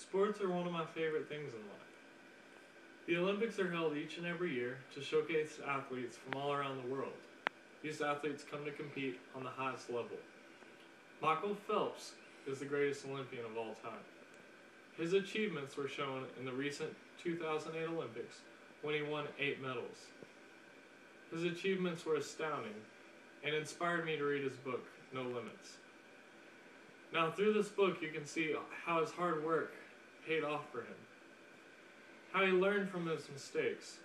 Sports are one of my favorite things in life. The Olympics are held each and every year to showcase athletes from all around the world. These athletes come to compete on the highest level. Michael Phelps is the greatest Olympian of all time. His achievements were shown in the recent 2008 Olympics when he won 8 medals. His achievements were astounding and inspired me to read his book, No Limits. Now, through this book, you can see how his hard work paid off for him, how he learned from his mistakes,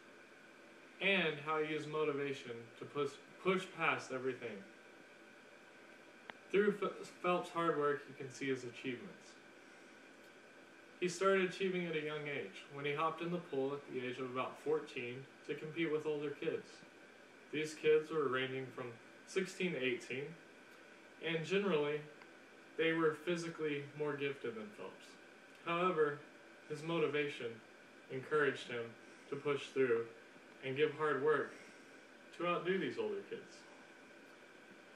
and how he used motivation to push past everything. Through Phelps' hard work, you can see his achievements. He started achieving at a young age, when he hopped in the pool at the age of about 14 to compete with older kids. These kids were ranging from 16 to 18, and generally, they were physically more gifted than Phelps. However, his motivation encouraged him to push through and give hard work to outdo these older kids.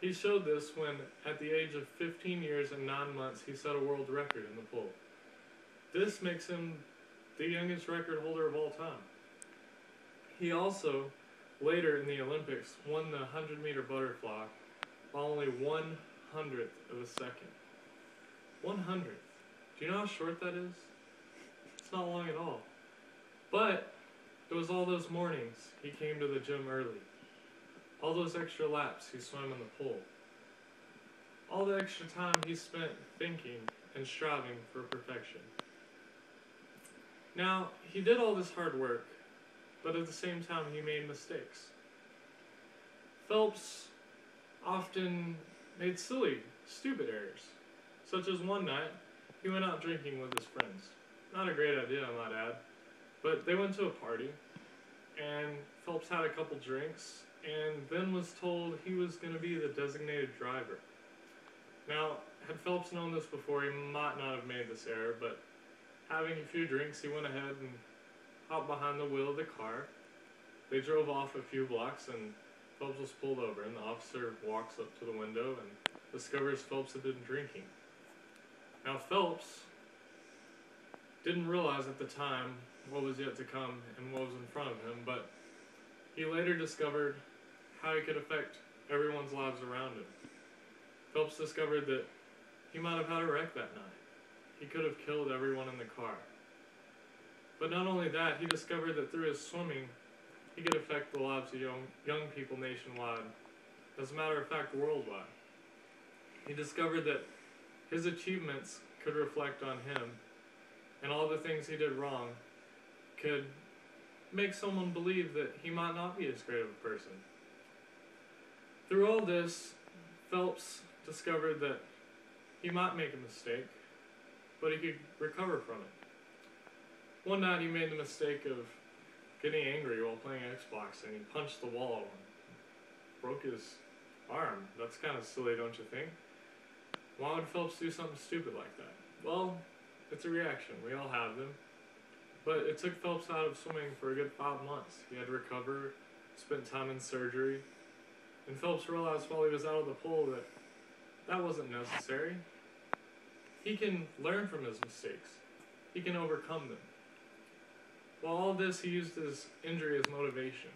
He showed this when, at the age of 15 years and 9 months, he set a world record in the pool. This makes him the youngest record holder of all time. He also, later in the Olympics, won the 100-meter butterfly by only 1/100th of a second. 1/100th. Do you know how short that is? It's not long at all. But it was all those mornings he came to the gym early. All those extra laps he swam in the pool. All the extra time he spent thinking and striving for perfection. Now, he did all this hard work, but at the same time he made mistakes. Phelps often made silly, stupid errors, such as one night he went out drinking with his friends. Not a great idea, I might add, but they went to a party, and Phelps had a couple drinks, and then was told he was going to be the designated driver. Now, had Phelps known this before, he might not have made this error, but having a few drinks, he went ahead and hopped behind the wheel of the car. They drove off a few blocks, and Phelps was pulled over, and the officer walks up to the window and discovers Phelps had been drinking. Now, Phelps didn't realize at the time what was yet to come and what was in front of him, but he later discovered how he could affect everyone's lives around him. Phelps discovered that he might have had a wreck that night. He could have killed everyone in the car. But not only that, he discovered that through his swimming, he could affect the lives of young people nationwide, as a matter of fact, worldwide. He discovered that his achievements could reflect on him, and all the things he did wrong could make someone believe that he might not be as great of a person. Through all this, Phelps discovered that he might make a mistake, but he could recover from it. One night he made the mistake of getting angry while playing Xbox, and he punched the wall and broke his arm. That's kind of silly, don't you think? Why would Phelps do something stupid like that? Well, it's a reaction. We all have them. But it took Phelps out of swimming for a good 5 months. He had to recover, spent time in surgery, and Phelps realized while he was out of the pool that that wasn't necessary. He can learn from his mistakes. He can overcome them. While all this, he used his injury as motivation.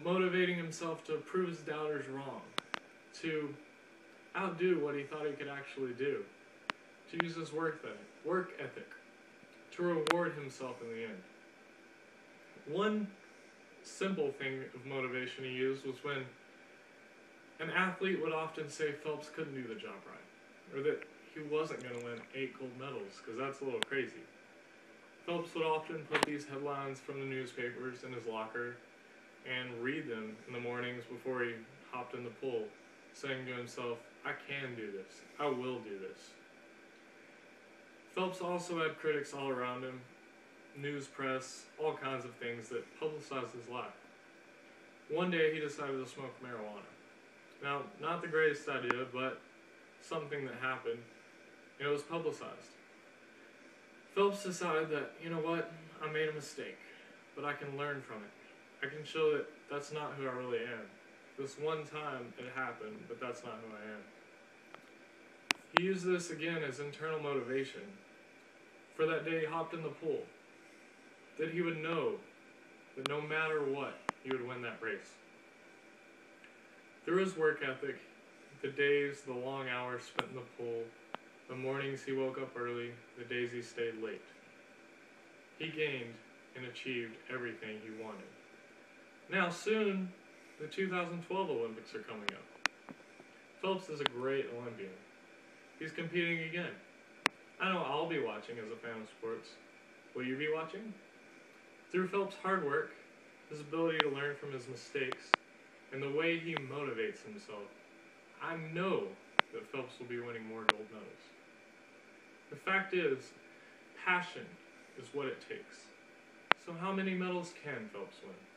Motivating himself to prove his doubters wrong. To outdo what he thought he could actually do. To use his work ethic. To reward himself in the end. One simple thing of motivation he used was when an athlete would often say Phelps couldn't do the job right, or that he wasn't going to win 8 gold medals, because that's a little crazy. Phelps would often put these headlines from the newspapers in his locker and read them in the mornings before he hopped in the pool, saying to himself, I can do this, I will do this. Phelps also had critics all around him, news press, all kinds of things that publicized his life. One day he decided to smoke marijuana. Now, not the greatest idea, but something that happened, and it was publicized. Phelps decided that, you know what, I made a mistake, but I can learn from it. I can show that that's not who I really am. This one time it happened, but that's not who I am. He used this again as internal motivation for that day he hopped in the pool, that he would know that no matter what, he would win that race. Through his work ethic, the days, the long hours spent in the pool, the mornings he woke up early, the days he stayed late, he gained and achieved everything he wanted. Now soon, the 2012 Olympics are coming up. Phelps is a great Olympian. He's competing again. I know I'll be watching as a fan of sports. Will you be watching? Through Phelps' hard work, his ability to learn from his mistakes, and the way he motivates himself, I know that Phelps will be winning more gold medals. The fact is, passion is what it takes. So how many medals can Phelps win?